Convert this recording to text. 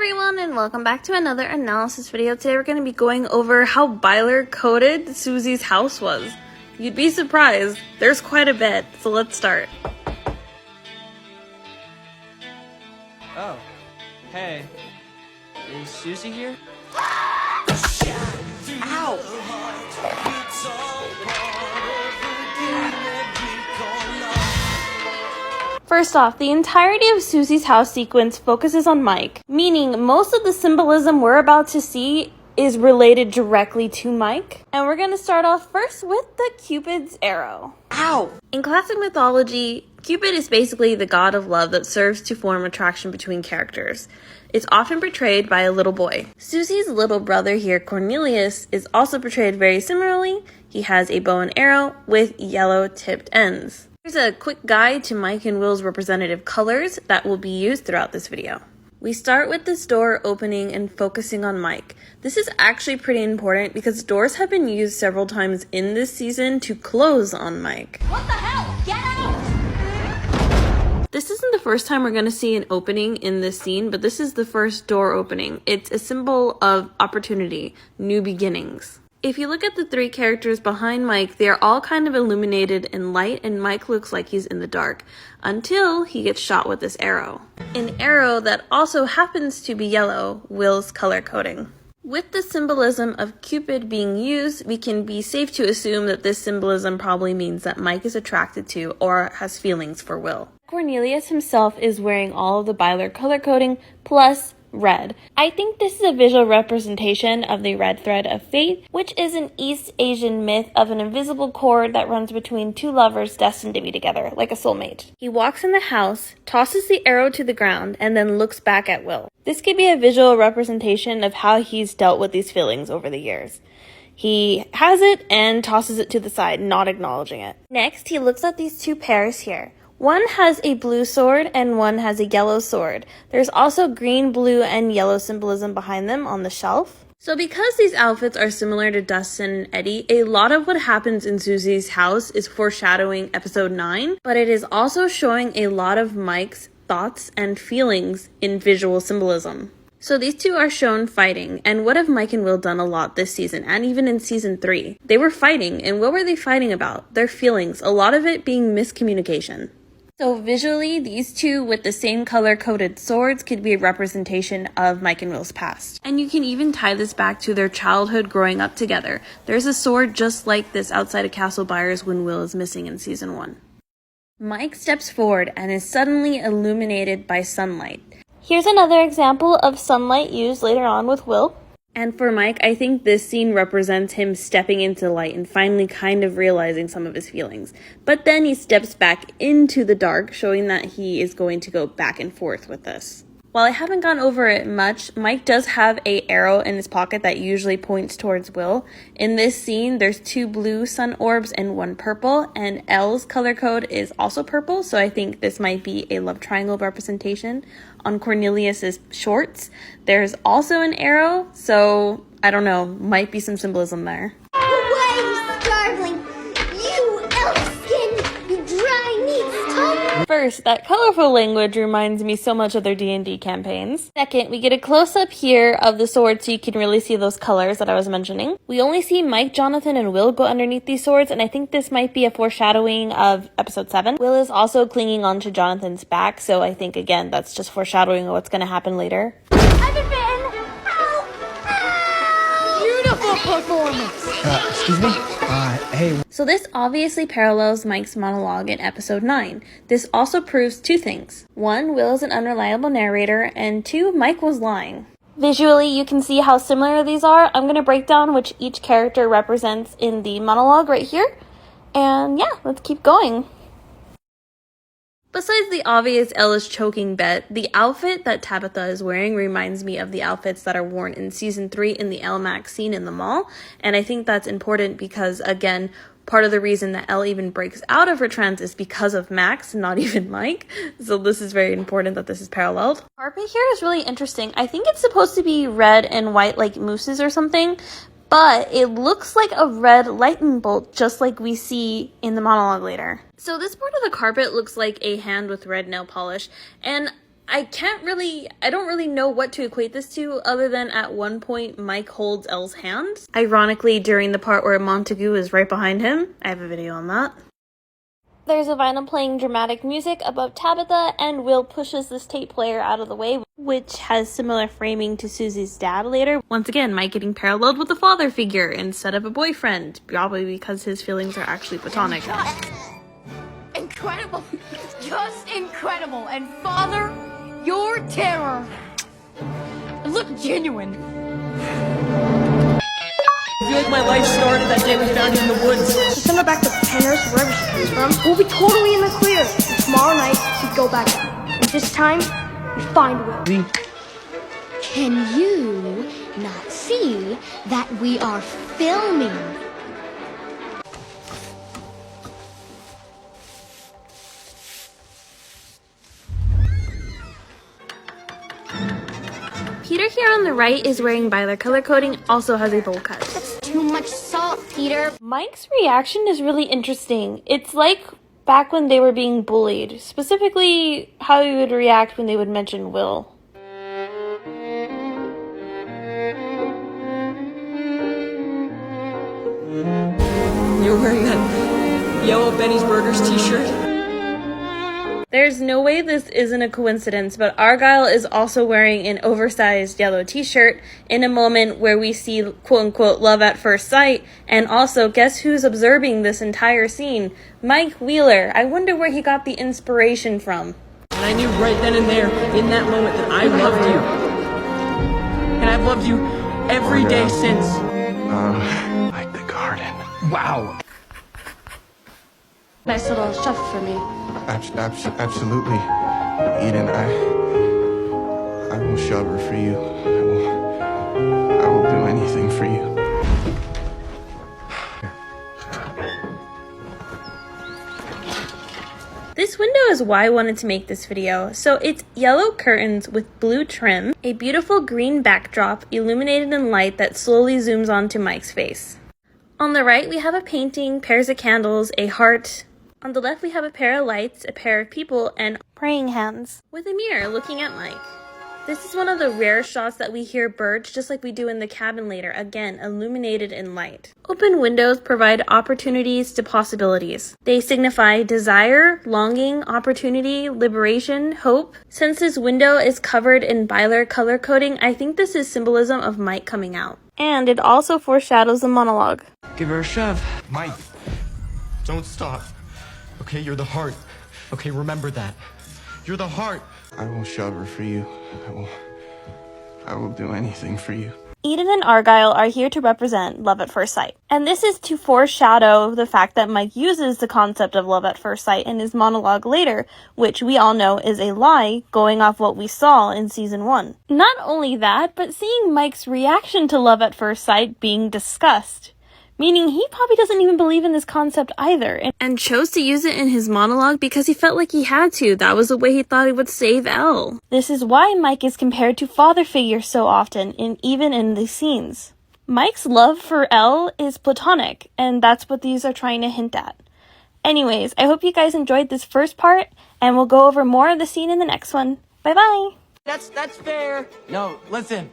everyone, and welcome back to another analysis video. Today we're going to be going over how Byler-coded Suzie's house was. You'd be surprised. There's quite a bit, so let's start. Oh, hey. Is Suzie here? Ow! First off, the entirety of Suzie's house sequence focuses on Mike, meaning most of the symbolism we're about to see is related directly to Mike. And we're going to start off first with the Cupid's arrow. Ow! In classic mythology, Cupid is basically the god of love that serves to form attraction between characters. It's often portrayed by a little boy. Suzie's little brother here, Cornelius, is also portrayed very similarly. He has a bow and arrow with yellow tipped ends. Here's a quick guide to Mike and Will's representative colors that will be used throughout this video. We start with this door opening and focusing on Mike. This is actually pretty important because doors have been used several times in this season to close on Mike. What the hell? Get out! This isn't the first time we're going to see an opening in this scene, but this is the first door opening. It's a symbol of opportunity, new beginnings. If you look at the three characters behind Mike, they are all kind of illuminated in light, and Mike looks like he's in the dark until he gets shot with this arrow. An arrow that also happens to be yellow, Will's color coding. With the symbolism of Cupid being used, we can be safe to assume that this symbolism probably means that Mike is attracted to or has feelings for Will. Cornelius himself is wearing all of the Byler color coding plus red. I think this is a visual representation of the red thread of fate, which is an East Asian myth of an invisible cord that runs between two lovers destined to be together, like a soulmate. He walks in the house, tosses the arrow to the ground, and then looks back at Will. This could be a visual representation of how he's dealt with these feelings over the years. He has it and tosses it to the side, not acknowledging it. Next, he looks at these two pairs here. One has a blue sword and one has a yellow sword. There's also green, blue, and yellow symbolism behind them on the shelf. So because these outfits are similar to Dustin and Eddie, a lot of what happens in Suzie's house is foreshadowing episode 9, but it is also showing a lot of Mike's thoughts and feelings in visual symbolism. So these two are shown fighting, and what have Mike and Will done a lot this season, and even in season 3? They were fighting, and what were they fighting about? Their feelings, a lot of it being miscommunication. So visually, these two with the same color-coded swords could be a representation of Mike and Will's past. And you can even tie this back to their childhood growing up together. There's a sword just like this outside of Castle Byers when Will is missing in season 1. Mike steps forward and is suddenly illuminated by sunlight. Here's another example of sunlight used later on with Will. And for Mike, I think this scene represents him stepping into light and finally kind of realizing some of his feelings. But then he steps back into the dark, showing that he is going to go back and forth with this. While I haven't gone over it much, Mike does have an arrow in his pocket that usually points towards Will. In this scene, there's 2 blue sun orbs and 1 purple, and Elle's color code is also purple, so I think this might be a love triangle representation. On Cornelius's shorts, there's also an arrow, so I don't know, might be some symbolism there. Away, starveling! You elf-skin! You dry meat tongue! First, that colorful language reminds me so much of their D&D campaigns. Second, we get a close-up here of the sword so you can really see those colors that I was mentioning. We only see Mike, Jonathan, and Will go underneath these swords, and I think this might be a foreshadowing of episode 7. Will is also clinging onto Jonathan's back, so I think, again, that's just foreshadowing of what's going to happen later. I've been bitten! Ow! Beautiful performance! Excuse me? Hey. So this obviously parallels Mike's monologue in episode 9. This also proves 2 things. 1, Will is an unreliable narrator, and 2, Mike was lying. Visually, you can see how similar these are. I'm going to break down which each character represents in the monologue right here. And yeah, let's keep going. Besides the obvious Ella's choking bet, the outfit that Tabitha is wearing reminds me of the outfits that are worn in season 3 in the Elle Max scene in the mall, and I think that's important because, again, part of the reason that Elle even breaks out of her trance is because of Max, not even Mike, so this is very important that this is paralleled. Carpet here is really interesting. I think it's supposed to be red and white like mousses or something, but it looks like a red lightning bolt just like we see in the monologue later. So this part of the carpet looks like a hand with red nail polish, and I don't really know what to equate this to other than at one point Mike holds Elle's hand. Ironically, during the part where Montague is right behind him. I have a video on that. There's a vinyl playing dramatic music above Tabitha, and Will pushes this tape player out of the way, which has similar framing to Susie's dad later. Once again, Mike getting paralleled with a father figure instead of a boyfriend, probably because his feelings are actually platonic. Incredible. Just incredible. And Father, your terror. It looked genuine. I feel like my life started that day we found you in the woods. To send her back to Penrose, wherever she comes from, we'll be totally in the clear. And tomorrow night, we go back out. And this time, we find Will. Can you not see that we are filming? Peter here on the right is wearing Byler color coding, also has a bowl cut. That's too much salt, Peter. Mike's reaction is really interesting. It's like back when they were being bullied, specifically how he would react when they would mention Will. You're wearing that yellow Benny's Burgers t-shirt? There's no way this isn't a coincidence, but Argyle is also wearing an oversized yellow t-shirt in a moment where we see quote-unquote love at first sight, and also guess who's observing this entire scene? Mike Wheeler. I wonder where he got the inspiration from. And I knew right then and there, in that moment, that I loved you. And I've loved you every day since. Like the garden. Wow. Nice little shuffle for me. Absolutely. Eden, I will shove her for you. I will do anything for you. This window is why I wanted to make this video. So it's yellow curtains with blue trim, a beautiful green backdrop illuminated in light that slowly zooms onto Mike's face. On the right, we have a painting, pairs of candles, a heart. On the left, we have a pair of lights, a pair of people, and praying hands, with a mirror looking at Mike. This is one of the rare shots that we hear birds just like we do in the cabin later, again, illuminated in light. Open windows provide opportunities to possibilities. They signify desire, longing, opportunity, liberation, hope. Since this window is covered in Byler color coding, I think this is symbolism of Mike coming out. And it also foreshadows the monologue. Give her a shove. Mike, don't stop. Okay, you're the heart. Okay, remember that. You're the heart. I will shove her for you. I will do anything for you. Eden and Argyle are here to represent love at first sight. And this is to foreshadow the fact that Mike uses the concept of love at first sight in his monologue later, which we all know is a lie, going off what we saw in season 1. Not only that, but seeing Mike's reaction to love at first sight being discussed. Meaning he probably doesn't even believe in this concept either, and chose to use it in his monologue because he felt like he had to. That was the way he thought he would save Elle. This is why Mike is compared to father figures so often, even in these scenes. Mike's love for Elle is platonic, and that's what these are trying to hint at. Anyways, I hope you guys enjoyed this first part, and we'll go over more of the scene in the next one. Bye bye! That's fair. No, listen.